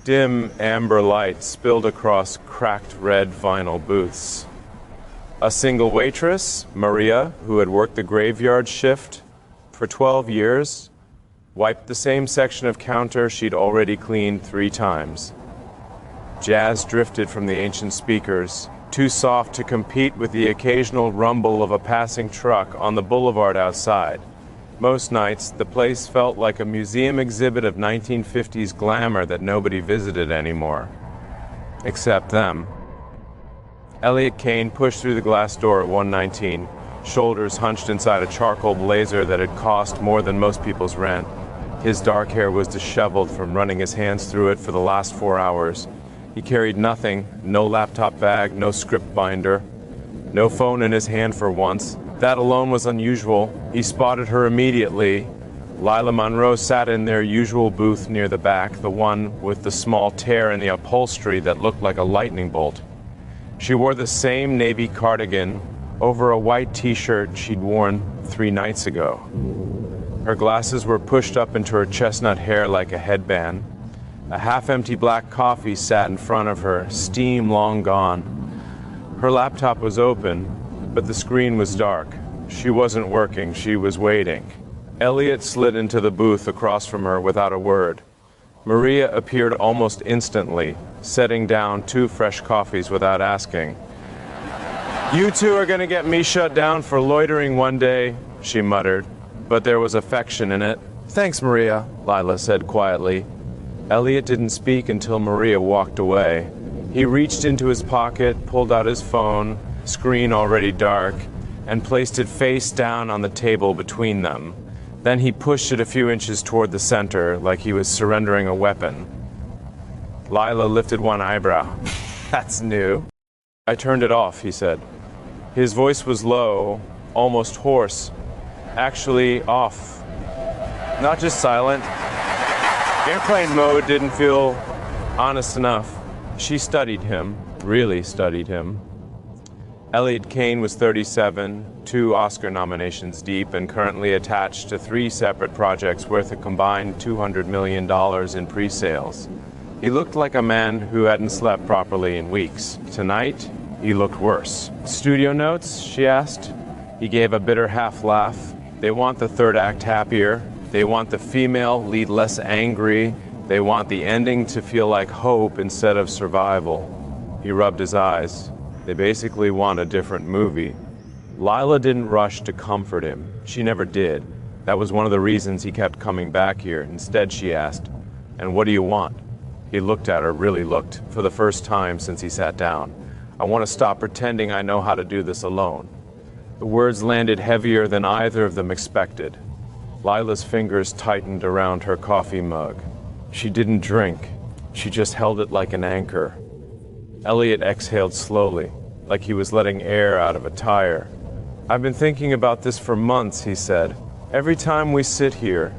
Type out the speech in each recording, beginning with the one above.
Dim amber light spilled across cracked red vinyl booths. A single waitress, Maria, who had worked the graveyard shift for 12 years, wiped the same section of counter she'd already cleaned 3 times. Jazz drifted from the ancient speakers, too soft to compete with the occasional rumble of a passing truck on the boulevard outside. Most nights, the place felt like a museum exhibit of 1950s glamour that nobody visited anymore. Except them. Elliot Kane pushed through the glass door at 119, shoulders hunched inside a charcoal blazer that had cost more than most people's rent. His dark hair was disheveled from running his hands through it for the last 4 hours. He carried nothing, no laptop bag, no script binder, no phone in his hand for once. That alone was unusual. He spotted her immediately. Lila Monroe sat in their usual booth near the back, the one with the small tear in the upholstery that looked like a lightning bolt. She wore the same navy cardigan over a white t-shirt she'd worn 3 nights ago. Her glasses were pushed up into her chestnut hair like a headband. A half-empty black coffee sat in front of her, steam long gone. Her laptop was open, but the screen was dark. She wasn't working, she was waiting. Elliot slid into the booth across from her without a word. Maria appeared almost instantly, setting down 2 fresh coffees without asking. "You two are gonna get me shut down for loitering one day," she muttered, but there was affection in it. "Thanks, Maria," Lila said quietly. Elliot didn't speak until Maria walked away. He reached into his pocket, pulled out his phone, screen already dark, and placed it face down on the table between them. Then he pushed it a few inches toward the center, like he was surrendering a weapon. Lila lifted one eyebrow. "That's new." "I turned it off," he said. His voice was low, almost hoarse. Actually off. Not just silent. Airplane mode didn't feel honest enough. She studied him, really studied him. Elliot Kane was 37, 2 Oscar nominations deep, and currently attached to 3 separate projects worth a combined $200 million in pre-sales. He looked like a man who hadn't slept properly in weeks. Tonight, he looked worse. "Studio notes?" she asked. He gave a bitter half-laugh. "They want the 3rd act happier. They want the female lead less angry. They want the ending to feel like hope instead of survival." He rubbed his eyes. They basically want a different movie. Lila didn't rush to comfort him. She never did. That was one of the reasons he kept coming back here. Instead, she asked, "And what do you want?" He looked at her, really looked, for the first time since he sat down. "I want to stop pretending I know how to do this alone." The words landed heavier than either of them expected. Lila's fingers tightened around her coffee mug. She didn't drink. She just held it like an anchor. Elliot exhaled slowly, like he was letting air out of a tire. "I've been thinking about this for months," he said. "Every time we sit here,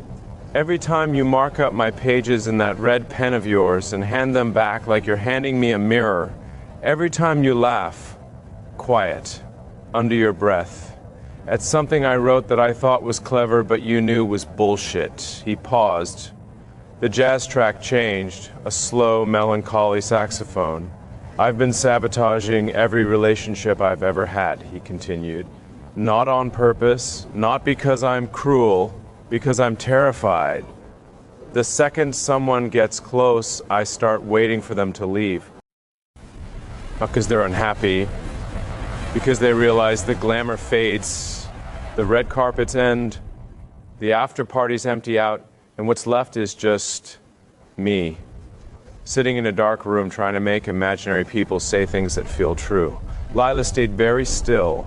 every time you mark up my pages in that red pen of yours and hand them back like you're handing me a mirror, every time you laugh, quiet, under your breath, at something I wrote that I thought was clever but you knew was bullshit." He paused. The jazz track changed, a slow, melancholy saxophone. "I've been sabotaging every relationship I've ever had," he continued. "Not on purpose, not because I'm cruel, because I'm terrified. The second someone gets close, I start waiting for them to leave. Not because they're unhappy, because they realize the glamour fades, the red carpets end, the after parties empty out, and what's left is just me. Sitting in a dark room trying to make imaginary people say things that feel true." Lila stayed very still.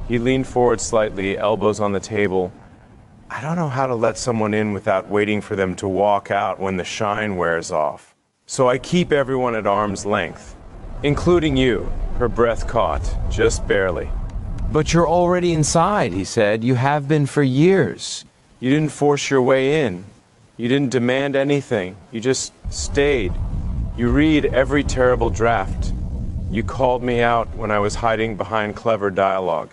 He leaned forward slightly, elbows on the table. "I don't know how to let someone in without waiting for them to walk out when the shine wears off. So I keep everyone at arm's length, including you." Her breath caught, just barely. "But you're already inside," he said. "You have been for years. You didn't force your way in. You didn't demand anything. You just stayed. You read every terrible draft. You called me out when I was hiding behind clever dialogue.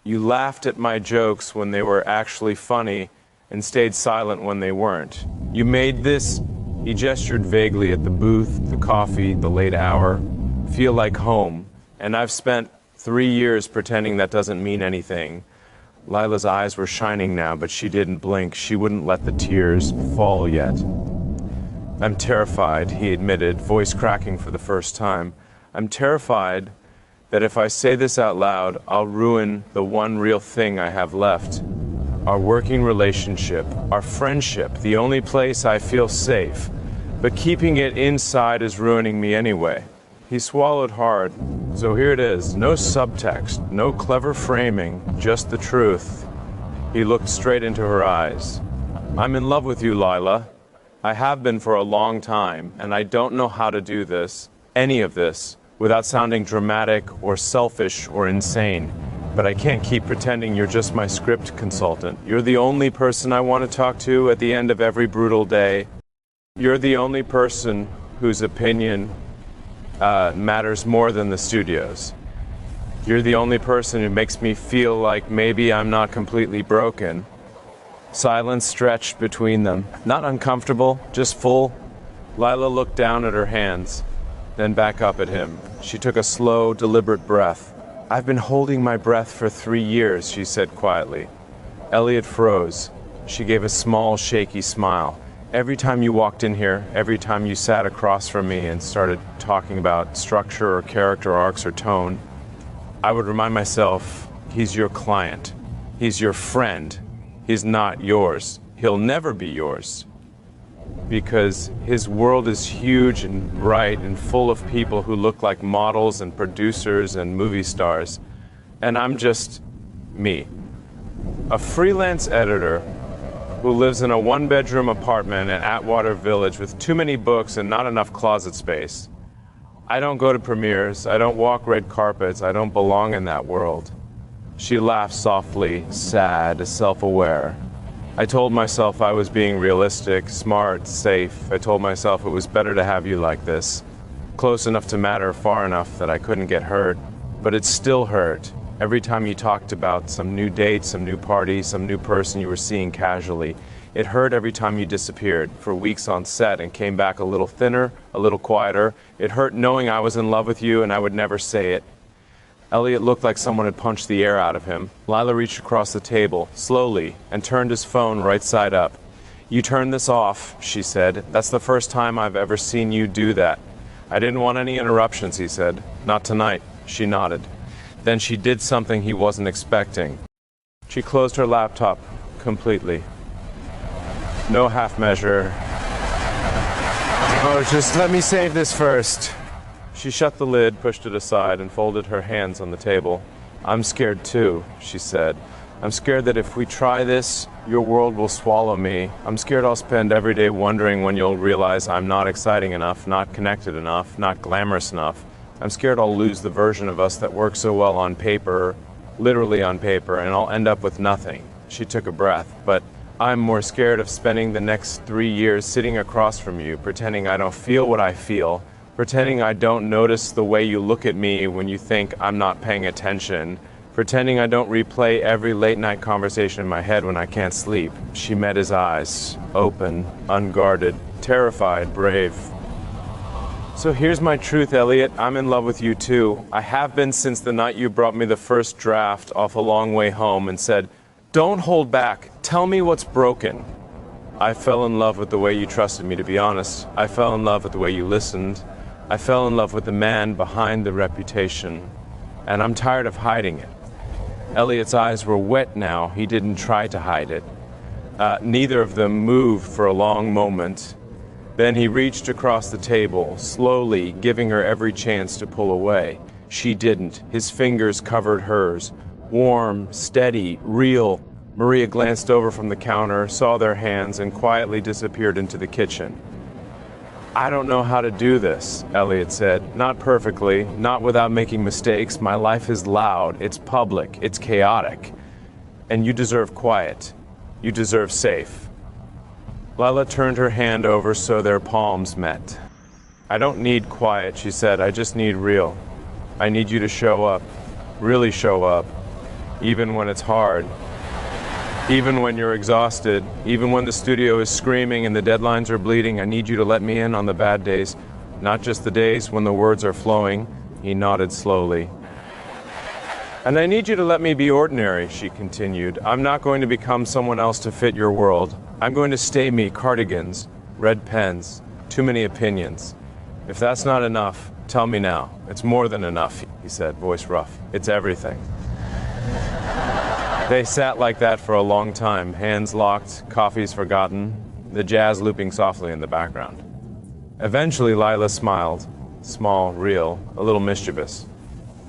You laughed at my jokes when they were actually funny and stayed silent when they weren't. You made this He gestured vaguely at the booth, the coffee, the late hour. Feel like home. And I've spent 3 years pretending that doesn't mean anything. Lila's eyes were shining now, but she didn't blink. She wouldn't let the tears fall yet. I'm terrified, he admitted, voice cracking for the first time. I'm terrified that if I say this out loud, I'll ruin the one real thing I have left. Our working relationship, our friendship, the only place I feel safe. But keeping it inside is ruining me anyway. He swallowed hard. So here it is, no subtext, no clever framing, just the truth. He looked straight into her eyes. I'm in love with you, Lila. I have been for a long time, and I don't know how to do this, any of this, without sounding dramatic or selfish or insane. But I can't keep pretending you're just my script consultant. You're the only person I want to talk to at the end of every brutal day. You're the only person whose opinion matters more than the studio's. You're the only person who makes me feel like maybe I'm not completely broken. Silence stretched between them. Not uncomfortable, just full. Lila looked down at her hands, then back up at him. She took a slow, deliberate breath. I've been holding my breath for 3 years, she said quietly. Elliot froze. She gave a small, shaky smile. Every time you walked in here, every time you sat across from me and started talking about structure or character arcs or tone, I would remind myself, he's your client. He's your friend. He's not yours. He'll never be yours. Because his world is huge and bright and full of people who look like models and producers and movie stars. And I'm just me. A freelance editor who lives in a one-bedroom apartment in Atwater Village with too many books and not enough closet space. I don't go to premieres, I don't walk red carpets, I don't belong in that world. She laughed softly, sad, self-aware. I told myself I was being realistic, smart, safe. I told myself it was better to have you like this. Close enough to matter, far enough that I couldn't get hurt. But it still hurt. Every time you talked about some new date, some new party, some new person you were seeing casually, it hurt every time you disappeared for weeks on set and came back a little thinner, a little quieter. It hurt knowing I was in love with you and I would never say it. Elliot looked like someone had punched the air out of him. Lila reached across the table, slowly, and turned his phone right side up. You turn this off, she said. That's the first time I've ever seen you do that. I didn't want any interruptions, he said. Not tonight, she nodded. Then she did something he wasn't expecting. She closed her laptop completely. No half measure. Oh, just let me save this first. She shut the lid, pushed it aside, and folded her hands on the table. I'm scared too, she said. I'm scared that if we try this, your world will swallow me. I'm scared I'll spend every day wondering when you'll realize I'm not exciting enough, not connected enough, not glamorous enough. I'm scared I'll lose the version of us that works so well on paper, literally on paper, and I'll end up with nothing. She took a breath, but I'm more scared of spending the next 3 years sitting across from you, pretending I don't feel what I feel, pretending I don't notice the way you look at me when you think I'm not paying attention, pretending I don't replay every late night conversation in my head when I can't sleep. She met his eyes, open, unguarded, terrified, brave. So here's my truth, Elliot. I'm in love with you too. I have been since the night you brought me the first draft off a long way home and said, don't hold back. Tell me what's broken. I fell in love with the way you trusted me, to be honest. I fell in love with the way you listened. I fell in love with the man behind the reputation. And I'm tired of hiding it. Elliot's eyes were wet now. He didn't try to hide it. Neither of them moved for a long moment. Then he reached across the table, slowly, giving her every chance to pull away. She didn't. His fingers covered hers. Warm, steady, real. Maria glanced over from the counter, saw their hands, and quietly disappeared into the kitchen. I don't know how to do this, Elliot said. Not perfectly, not without making mistakes. My life is loud, it's public, it's chaotic. And you deserve quiet. You deserve safe. Lila turned her hand over so their palms met. I don't need quiet, she said. I just need real. I need you to show up. Really show up. Even when it's hard. Even when you're exhausted, even when the studio is screaming and the deadlines are bleeding, I need you to let me in on the bad days, not just the days when the words are flowing." He nodded slowly. "And I need you to let me be ordinary," she continued. "I'm not going to become someone else to fit your world. I'm going to stay me, cardigans, red pens, too many opinions. If that's not enough, tell me now." "It's more than enough," he said, voice rough. "It's everything." They sat like that for a long time, hands locked, coffees forgotten, the jazz looping softly in the background. Eventually, Lila smiled, small, real, a little mischievous.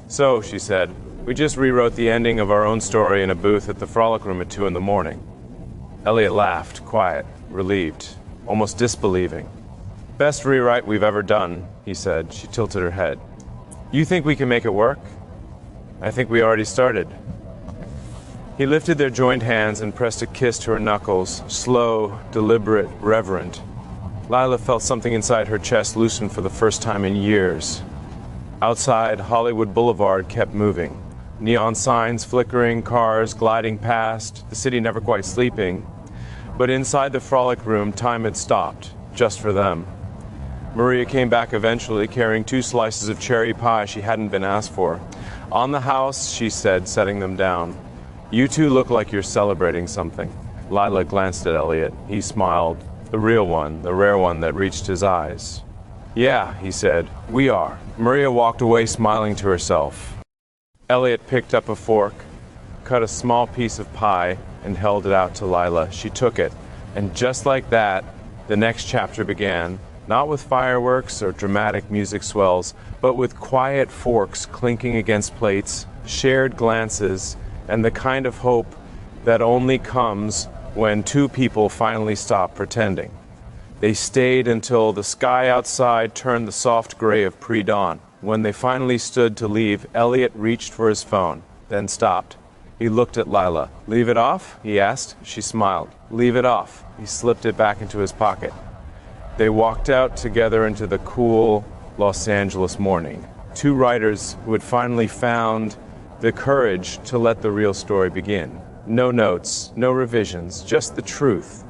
"So," she said, "we just rewrote the ending of our own story in a booth at the Frolic Room at 2 in the morning." Elliot laughed, quiet, relieved, almost disbelieving. "Best rewrite we've ever done," he said. She tilted her head. "You think we can make it work?" "I think we already started." He lifted their joined hands and pressed a kiss to her knuckles, slow, deliberate, reverent. Lila felt something inside her chest loosen for the first time in years. Outside, Hollywood Boulevard kept moving. Neon signs flickering, cars gliding past, the city never quite sleeping. But inside the Frolic Room, time had stopped, just for them. Maria came back eventually, carrying 2 slices of cherry pie she hadn't been asked for. "On the house," she said, setting them down. "You two look like you're celebrating something." Lila glanced at Elliot. He smiled. The real one, the rare one that reached his eyes. "Yeah," he said, "we are." Maria walked away smiling to herself. Elliot picked up a fork, cut a small piece of pie, and held it out to Lila. She took it, and just like that, the next chapter began, not with fireworks or dramatic music swells, but with quiet forks clinking against plates, shared glances, and the kind of hope that only comes when 2 people finally stop pretending. They stayed until the sky outside turned the soft gray of pre-dawn. When they finally stood to leave, Elliot reached for his phone, then stopped. He looked at Lila. "Leave it off?" he asked. She smiled. "Leave it off." He slipped it back into his pocket. They walked out together into the cool Los Angeles morning. 2 writers who had finally found the courage to let the real story begin. No notes, no revisions, just the truth.